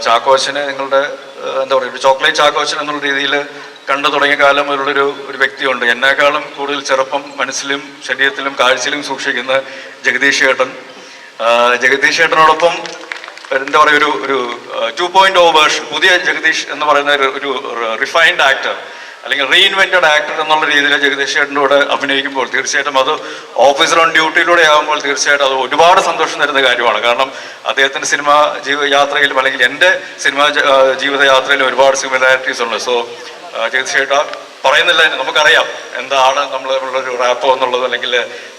ചാക്കോച്ചനെ നിങ്ങളുടെ എന്താ പറയുക ഒരു ചോക്ലേറ്റ് ചാക്കോച്ചൻ എന്നുള്ള രീതിയിൽ കണ്ടു തുടങ്ങിയ കാലം ഒരു വ്യക്തിയുണ്ട്. എന്നെക്കാളും കൂടുതൽ ചെറുപ്പം മനസ്സിലും ശരീരത്തിലും കാഴ്ചയിലും സൂക്ഷിക്കുന്ന ജഗദീഷ് ചേട്ടൻ. ജഗദീഷ് ചേട്ടനോടൊപ്പം എന്താ പറയുക ഒരു 2.0 വേർഷൻ, പുതിയ ജഗദീഷ് എന്ന് പറയുന്ന ഒരു റിഫൈൻഡ് ആക്ടർ അല്ലെങ്കിൽ റീഇൻവെന്റഡ് ആക്ടർ എന്നുള്ള രീതിയിൽ ജഗദീഷ് ചേട്ടൻ്റെ കൂടെ അഭിനയിക്കുമ്പോൾ തീർച്ചയായിട്ടും അത് ഓഫീസർ ഓൺ ഡ്യൂട്ടിയിലൂടെ ആകുമ്പോൾ തീർച്ചയായിട്ടും അത് ഒരുപാട് സന്തോഷം തരുന്ന കാര്യമാണ്. കാരണം അദ്ദേഹത്തിൻ്റെ സിനിമാ യാത്രയിലും അല്ലെങ്കിൽ എൻ്റെ സിനിമാ ജീവിതയാത്രയിലും ഒരുപാട് സിമിലാരിറ്റീസ് ഉണ്ട്. സോ ജഗദീഷ് ചേട്ട പറയുന്നില്ല, നമുക്കറിയാം എന്താണ് നമ്മൾ ഒരു റാപ്പോ എന്നുള്ളത്, അല്ലെങ്കിൽ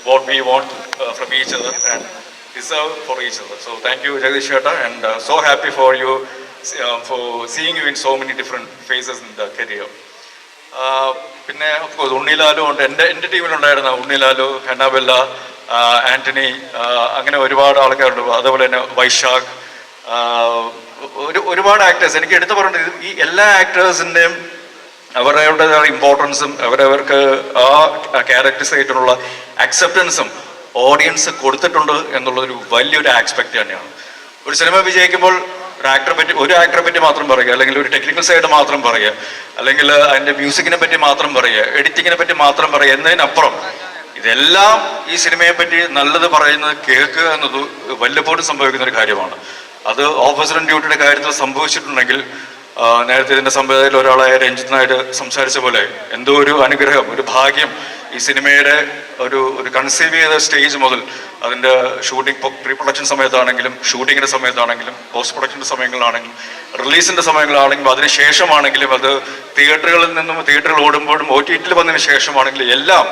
what we want from each other and deserve for each other. So thank you Jagdish Chetta, and so happy for you for seeing you in so many different phases in the career. പിന്നെ of course Unnilalu ഉണ്ട്, എൻ്റെ ടീമിലുണ്ടായിരുന്ന ഉണ്ണിലാലു, ഹെന്നാബെല്ല, ആന്റണി, അങ്ങനെ ഒരുപാട് ആൾക്കാരുണ്ട്. അതുപോലെ തന്നെ വൈശാഖ്, ഒരുപാട് actors. എനിക്ക് എടുത്തു പറഞ്ഞത് ഈ എല്ലാ ആക്ടേഴ്സിൻ്റെയും അവരവരുടെ ഇമ്പോർട്ടൻസും അവരവർക്ക് ആ ക്യാരക്ടേഴ്സായിട്ടുള്ള അക്സെപ്റ്റൻസും ഓഡിയൻസ് കൊടുത്തിട്ടുണ്ട് എന്നുള്ളൊരു വലിയൊരു ആസ്പെക്ട് തന്നെയാണ്. ഒരു സിനിമ വിജയിക്കുമ്പോൾ ഒരു ആക്ടറെ പറ്റി മാത്രം പറയുക, അല്ലെങ്കിൽ ഒരു ടെക്നിക്കൽ സൈഡ് മാത്രം പറയുക, അല്ലെങ്കിൽ അതിൻ്റെ മ്യൂസിക്കിനെ പറ്റി മാത്രം പറയുക, എഡിറ്റിങ്ങിനെ പറ്റി മാത്രം പറയുക എന്നതിനപ്പുറം ഇതെല്ലാം ഈ സിനിമയെ പറ്റി നല്ലത് പറയുന്നത് കേൾക്കുക എന്നത് വല്ലപ്പോഴും സംഭവിക്കുന്ന ഒരു കാര്യമാണ്. അത് ഓഫീസർ ഓൺ ഡ്യൂട്ടിയുടെ കാര്യത്തിൽ സംഭവിച്ചിട്ടുണ്ടെങ്കിൽ നേരത്തെ ഇതിൻ്റെ സംവിധായകയിൽ ഒരാളായ രഞ്ജിത്ത് നായർ സംസാരിച്ച പോലെ എന്തോ ഒരു അനുഗ്രഹം, ഒരു ഭാഗ്യം ഈ സിനിമയുടെ ഒരു കൺസീവ് ചെയ്ത സ്റ്റേജ് മുതൽ അതിൻ്റെ ഷൂട്ടിംഗ്, പ്രീ പ്രൊഡക്ഷൻ സമയത്താണെങ്കിലും ഷൂട്ടിങ്ങിൻ്റെ സമയത്താണെങ്കിലും പോസ്റ്റ് പ്രൊഡക്ഷൻ്റെ സമയങ്ങളാണെങ്കിലും റിലീസിൻ്റെ സമയങ്ങളാണെങ്കിലും അതിനുശേഷമാണെങ്കിലും അത് തിയേറ്ററുകൾ ഓടുമ്പോഴും OTT വന്നതിന് ശേഷമാണെങ്കിലും എല്ലാം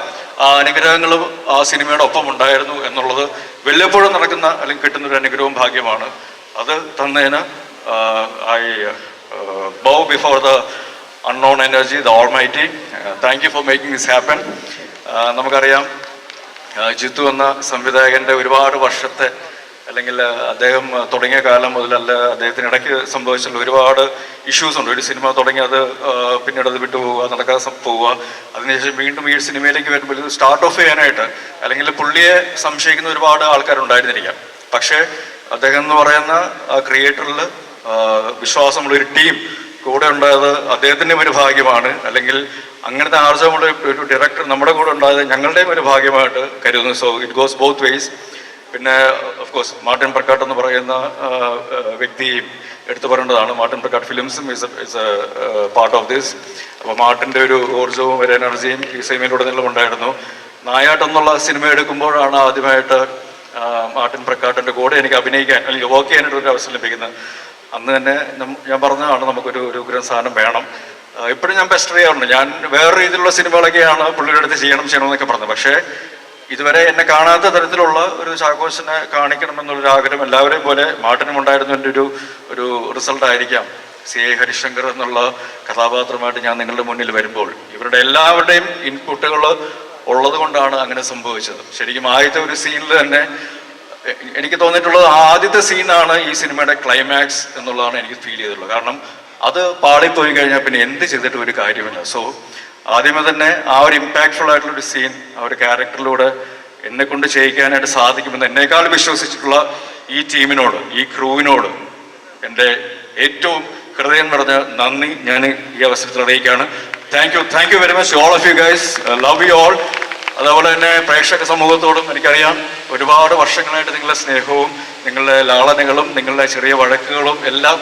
ആ അനുഗ്രഹങ്ങളും ആ സിനിമയുടെ ഒപ്പം ഉണ്ടായിരുന്നു എന്നുള്ളത് വല്ലപ്പോഴും നടക്കുന്ന അല്ലെങ്കിൽ കിട്ടുന്നൊരു അനുഗ്രഹവും ഭാഗ്യമാണ്. അത് തന്നതിന് I bow before the unknown energy, the Almighty. Thank you for making this happen. നമുക്കറിയാം ജിത്തു എന്ന സംവിധായകൻ്റെ ഒരുപാട് വർഷത്തെ അല്ലെങ്കിൽ അദ്ദേഹം തുടങ്ങിയ കാലം മുതലല്ല അദ്ദേഹത്തിന് ഇടയ്ക്ക് സംഭവിച്ചിട്ടുള്ള ഒരുപാട് ഇഷ്യൂസ് ഉണ്ട്. ഒരു സിനിമ തുടങ്ങി അത് പിന്നീട് അത് വിട്ടുപോവുക, നടക്കാതെ പോവുക, അതിനുശേഷം വീണ്ടും ഈ സിനിമയിലേക്ക് വരുമ്പോൾ ഇത് സ്റ്റാർട്ട് ഓഫ് ചെയ്യാനായിട്ട് അല്ലെങ്കിൽ പുള്ളിയെ സംശയിക്കുന്ന ഒരുപാട് ആൾക്കാരുണ്ടായിരുന്നിരിക്കാം. പക്ഷേ അദ്ദേഹം എന്ന് പറയുന്ന ക്രിയേറ്ററിൽ വിശ്വാസമുള്ളൊരു ടീം കൂടെ ഉണ്ടായത് അദ്ദേഹത്തിൻ്റെ ഒരു ഭാഗ്യമാണ്. അല്ലെങ്കിൽ അങ്ങനത്തെ ആർജവമുള്ള ഒരു ഡയറക്ടർ നമ്മുടെ കൂടെ ഉണ്ടായത് ഞങ്ങളുടെയും ഒരു ഭാഗ്യമായിട്ട് കരുതുന്നു. So it goes both ways. പിന്നെ ഓഫ് കോഴ്സ് മാർട്ടിൻ പ്രക്കാട്ട് എന്ന് പറയുന്ന വ്യക്തിയും എടുത്തു പറയേണ്ടതാണ്. മാർട്ടിൻ പ്രക്കാട്ട് ഫിലിംസും is a part of this. അപ്പോൾ മാർട്ടിൻ്റെ ഒരു ഊർജ്ജവും ഒരു എനർജിയും ഈ സിനിമയിലുടനീളം ഉണ്ടായിരുന്നു. നായാട്ട് എന്നുള്ള സിനിമ എടുക്കുമ്പോഴാണ് ആദ്യമായിട്ട് മാർട്ടിൻ പ്രക്കാട്ടിൻ്റെ കൂടെ എനിക്ക് അഭിനയിക്കാൻ അല്ലെങ്കിൽ വർക്ക് ചെയ്യാനായിട്ടൊരു അവസരം ലഭിക്കുന്നത്. അന്ന് തന്നെ ഞാൻ പറഞ്ഞതാണ് നമുക്കൊരു ഉഗ്രം സാധനം വേണം. ഇപ്പോഴും ഞാൻ ബെസ്റ്റ് ചെയ്യാറുണ്ട്. ഞാൻ വേറെ രീതിയിലുള്ള സിനിമകളൊക്കെയാണ് പുള്ളിയുടെ അടുത്ത് ചെയ്യണമെന്നൊക്കെ പറഞ്ഞത്. പക്ഷേ ഇതുവരെ എന്നെ കാണാത്ത തരത്തിലുള്ള ഒരു ചാക്കോച്ചനെ കാണിക്കണമെന്നുള്ളൊരു ആഗ്രഹം എല്ലാവരെയും പോലെ മാർട്ടിനും ഉണ്ടായിരുന്നതിൻ്റെ ഒരു റിസൾട്ട് ആയിരിക്കാം CI ഹരിശങ്കർ എന്നുള്ള കഥാപാത്രമായിട്ട് ഞാൻ നിങ്ങളുടെ മുന്നിൽ വരുമ്പോൾ. ഇവരുടെ എല്ലാവരുടെയും ഇൻപുട്ടുകൾ ഉള്ളത് കൊണ്ടാണ് അങ്ങനെ സംഭവിച്ചത്. ശരിക്കും ആദ്യത്തെ ഒരു സീനിൽ തന്നെ എനിക്ക് തോന്നിയിട്ടുള്ളത് ആദ്യത്തെ സീനാണ് ഈ സിനിമയുടെ ക്ലൈമാക്സ് എന്നുള്ളതാണ് എനിക്ക് ഫീൽ ചെയ്തിട്ടുള്ളത്. കാരണം അത് പാളിപ്പോയി കഴിഞ്ഞാൽ പിന്നെ എന്ത് ചെയ്തിട്ടും ഒരു കാര്യമില്ല. സോ ആദ്യമേ തന്നെ ആ ഒരു ഇമ്പാക്ട്ഫുൾ ആയിട്ടുള്ളൊരു സീൻ ആ ഒരു ക്യാരക്ടറിലൂടെ എന്നെ കൊണ്ട് ചെയ്യിക്കാനായിട്ട് സാധിക്കുമെന്ന് എന്നേക്കാൾ വിശ്വസിച്ചിട്ടുള്ള ഈ ടീമിനോട്, ഈ ക്രൂവിനോട് എൻ്റെ ഏറ്റവും ഹൃദയം നിറഞ്ഞ നന്ദി ഞാൻ ഈ അവസരത്തിൽ അറിയിക്കുകയാണ്. Thank you very much all of you guys. Love you all. അതുപോലെ തന്നെ പ്രേക്ഷക സമൂഹത്തോടും എനിക്കറിയാം ഒരുപാട് വർഷങ്ങളായിട്ട് നിങ്ങളുടെ സ്നേഹവും നിങ്ങളുടെ ലാളനകളും നിങ്ങളുടെ ചെറിയ വഴക്കുകളും എല്ലാം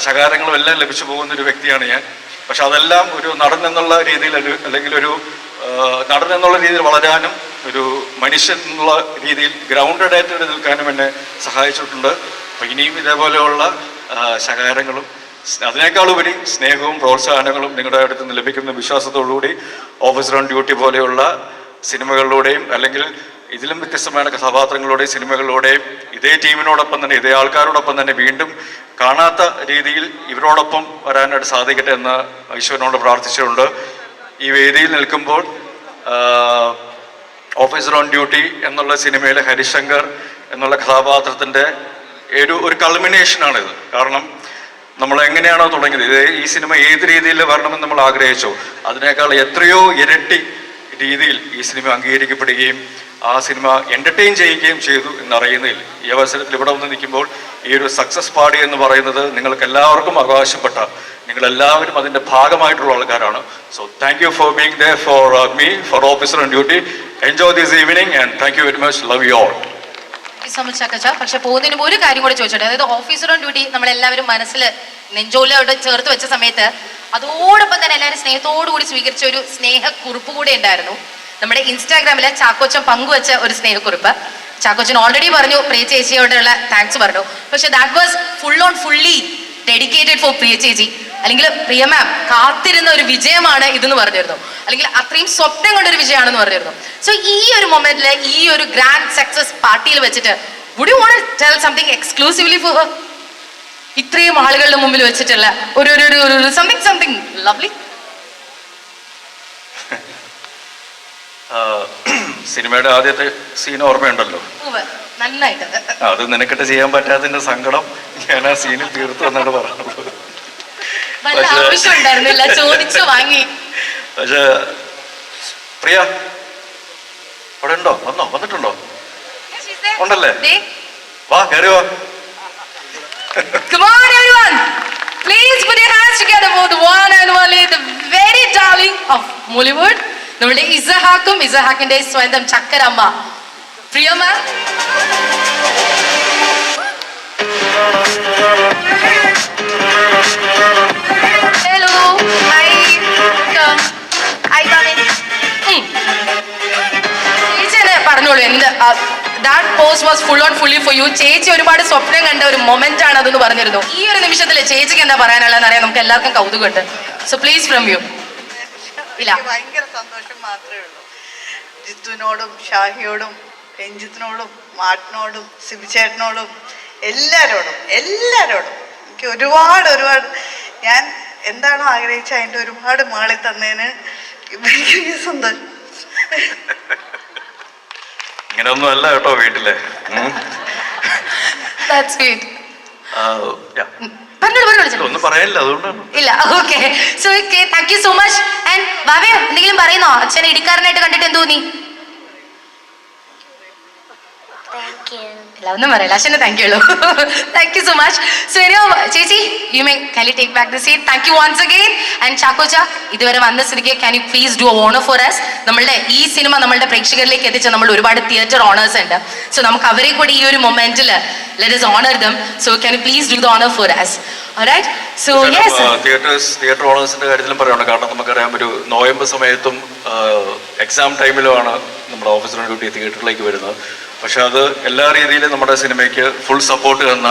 ശകാരങ്ങളും എല്ലാം ലഭിച്ചു പോകുന്ന ഒരു വ്യക്തിയാണ് ഞാൻ. പക്ഷെ അതെല്ലാം ഒരു നടൻ എന്നുള്ള രീതിയിൽ അല്ലെങ്കിൽ ഒരു നടൻ എന്നുള്ള രീതിയിൽ വളരാനും ഒരു മനുഷ്യൻ എന്നുള്ള രീതിയിൽ ഗ്രൗണ്ടഡ് ആയിട്ട് നിൽക്കാനും എന്നെ സഹായിച്ചിട്ടുണ്ട്. അപ്പം ഇനിയും ഇതേപോലെയുള്ള ശകാരങ്ങളും അതിനേക്കാളുപരി സ്നേഹവും പ്രോത്സാഹനങ്ങളും നിങ്ങളുടെ അടുത്ത് നിന്ന് ലഭിക്കുന്ന വിശ്വാസത്തോടുകൂടി ഓഫീസർ ഓൺ ഡ്യൂട്ടി പോലെയുള്ള സിനിമകളിലൂടെയും അല്ലെങ്കിൽ ഇതിലും വ്യത്യസ്തമായ കഥാപാത്രങ്ങളുടെയും സിനിമകളിലൂടെയും ഇതേ ടീമിനോടൊപ്പം തന്നെ ഇതേ ആൾക്കാരോടൊപ്പം തന്നെ വീണ്ടും കാണാത്ത രീതിയിൽ ഇവരോടൊപ്പം വരാനായിട്ട് സാധിക്കട്ടെ എന്ന് ഈശ്വരനോട് പ്രാർത്ഥിച്ചിട്ടുണ്ട്. ഈ വേദിയിൽ നിൽക്കുമ്പോൾ ഓഫീസർ ഓൺ ഡ്യൂട്ടി എന്നുള്ള സിനിമയിലെ ഹരിശങ്കർ എന്നുള്ള കഥാപാത്രത്തിൻ്റെ ഒരു കൾമിനേഷനാണിത്. കാരണം നമ്മൾ എങ്ങനെയാണോ തുടങ്ങിയത്, ഈ സിനിമ ഏത് രീതിയിൽ വരണമെന്ന് നമ്മൾ ആഗ്രഹിച്ചോ അതിനേക്കാൾ എത്രയോ ഇരട്ടി രീതിയിൽ ഈ സിനിമ അംഗീകരിക്കപ്പെടുകയും ആ സിനിമ എൻ്റർടൈൻ ചെയ്യുകയും ചെയ്തു എന്നറിയുന്നതിൽ ഈ അവസരത്തിൽ ഇവിടെ വന്ന് നിൽക്കുമ്പോൾ ഈ ഒരു സക്സസ് പാർട്ടി എന്ന് പറയുന്നത് നിങ്ങൾക്ക് എല്ലാവർക്കും അവകാശപ്പെട്ട, നിങ്ങളെല്ലാവരും അതിൻ്റെ ഭാഗമായിട്ടുള്ള ആൾക്കാരാണ്. So thank you for being there for me, for officer on duty. Enjoy this evening and thank you very much. Love you all. So much ചാക്കോച്ച. പക്ഷെ പോകുന്നതിന് ഒരു കാര്യം കൂടെ ചോദിച്ചോട്ടെ. അതായത് ഓഫീസർ ഓൺ ഡ്യൂട്ടി നമ്മളെല്ലാവരും മനസ്സിൽ നെഞ്ചോലോട് ചേർത്ത് വെച്ച സമയത്ത് അതോടൊപ്പം തന്നെ എല്ലാവരും സ്നേഹത്തോടു കൂടി സ്വീകരിച്ച ഒരു സ്നേഹക്കുറിപ്പ് കൂടെ ഉണ്ടായിരുന്നു. നമ്മുടെ ഇൻസ്റ്റാഗ്രാമിലെ ചാക്കോച്ചൻ പങ്കുവെച്ച ഒരു സ്നേഹക്കുറിപ്പ്. ചാക്കോച്ചൻ ഓൾറെഡി പറഞ്ഞു പ്രിയ ചേച്ചിയോടുള്ള താങ്ക്സ് പറഞ്ഞു. പക്ഷെ that was fully dedicated for Priya ചേച്ചി, അല്ലെങ്കിൽ പ്രിയ മാം കാത്തിരുന്ന ഒരു വിജയമാണ് ഇതെന്ന് പറഞ്ഞിരുന്നു, അല്ലെങ്കിൽ അത്രയും സ്വപ്നം കൊണ്ടൊരു വിജയമാണെന്ന് പറഞ്ഞിരുന്നു. സോ ഈ ഒരു മൊമെന്റിൽ, ഈ ഒരു ഗ്രാൻഡ് സക്സസ് പാർട്ടിയിൽ വെച്ചിട്ട് would you want to tell something exclusively for her? ഇത്രയും ആളുകളുടെ മുമ്പിൽ വെച്ചിട്ടുള്ള ഒരു സംതിങ് ലവ്ലി. സിനിമയുടെ ആദ്യത്തെ സീൻ ഓർമ്മയുണ്ടല്ലോ, നന്നായിട്ട്. അത് നിനക്കിട്ട് ചെയ്യാൻ പറ്റാത്തതിന്റെ സങ്കടം ഞാൻ ആ സീനിൽ തീർത്തു എന്നാണ് പറയുന്നത്. ആവശ്യമുണ്ടായിരുന്നില്ല, ചോദിച്ചു വാങ്ങി. പക്ഷേ പ്രിയ അവിടെ ഉണ്ടോ? വന്നിട്ടുണ്ടോ? ഉണ്ടല്ലേ? വാ, കയറി വാ. Come on everyone, please put your hands together for the one and only, the very darling of Mollywood, നമ്മുടെ ഇസഹാക്കും ഇസഹാക്കിന്റെ സ്വന്തം ചക്കരമ്മ പ്രിയ മാം. Hello, hi, come in. ചേച്ചി പറഞ്ഞോളൂ, എന്ത് that post was fully for you. ചേച്ചി ഒരുപാട് സ്വപ്നം കണ്ട ഒരു മൊമെന്റ് ആണ് അതെന്ന് പറഞ്ഞിരുന്നു. ഈ ഒരു നിമിഷത്തിൽ ചേച്ചിക്ക് എന്താ പറയാനുള്ളതെന്ന് അറിയാൻ നമുക്ക് എല്ലാവർക്കും കൗതുകമുണ്ട്. So please from you. ഇല്ല, ഭയങ്കര സന്തോഷം മാത്രമേ ഉള്ളൂ. ജിത്തുവിനോടും ഷാഹിയോടും രഞ്ജിത്തിനോടും മാട്ടിനോടും സിബിച്ചേട്ടനോടും എല്ലാവരോടും എനിക്ക് ഒരുപാട് ഞാൻ എന്താണോ ആഗ്രഹിച്ച അതിൻ്റെ ഒരുപാട് മേളിൽ തന്നതിന് ഭയങ്കര സന്തോഷം. ഇങ്ങനെയൊന്നും അല്ല കേട്ടോ വീട്ടിലെ. ഒന്നും പറയാനില്ല, അതുകൊണ്ടാണ്. ഇല്ല, okay. So thank you so much. And Bhavya, എന്തെങ്കിലും പറയുന്നോ? അച്ഛനെ ഇടിക്കാരനായിട്ട് കണ്ടിട്ട് എന്ത് തോന്നി? ഇല്ല, ഒന്നും പറയില്ല. അച്ഛനെ താങ്ക് യു ഉള്ളൂ. Thank you so much. So ചേച്ചി, you may kindly take back the seat. Thank you once again. And ചാക്കോച്ച, ഇതുവരെ വന്ന സ്ഥിതിക്ക് can you please do a honor for us? നമ്മളുടെ ഈ സിനിമ നമ്മളുടെ പ്രേക്ഷകരിലേക്ക് എത്തിച്ച നമ്മൾ ഒരുപാട് തിയേറ്റർ ഓണേഴ്സ് ഉണ്ട്. സോ നമുക്ക് അവരെ കൂടി ഈ ഒരു മൊമെന്റിൽ let us honor them. So can you please do the honor for us? Alright? So yes. Theatre ഓണേഴ്സിന്റെ കാര്യത്തിലും പറയണം. കാരണം നമുക്കറിയാം, ഒരു നോയമ്പ് സമയത്തും എക്സാം ടൈമിലുമാണ് നമ്മുടെ ഓഫീസർ ഓൺ ഡ്യൂട്ടി തിയേറ്ററിലേക്ക് വരുന്നത്. പക്ഷെ അത് എല്ലാ രീതിയിലും നമ്മുടെ സിനിമയ്ക്ക് ഫുൾ സപ്പോർട്ട് തന്ന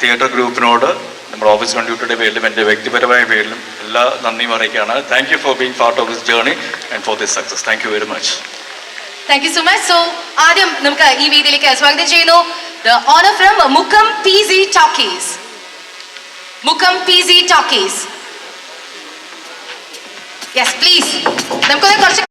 തിയേറ്റർ ഗ്രൂപ്പിനോട് നമ്മുടെ ഓഫീസർ ഓൺ ഡ്യൂട്ടിയുടെ പേരിലും എൻ്റെ വ്യക്തിപരമായ പേരിലും എല്ലാ നന്ദിയും അറിയിക്കുകയാണ്. Thank you for being part of this journey and for this success. Thank you very much. Thank you so much. So ആദ്യം നമുക്ക് ഈ വേദിയിലേക്ക് സ്വാഗതം ചെയ്യുന്നു the honor from Mukam PZ Talkies. Mukam PZ Talkies. Yes, please. നമുക്ക് കുറച്ച്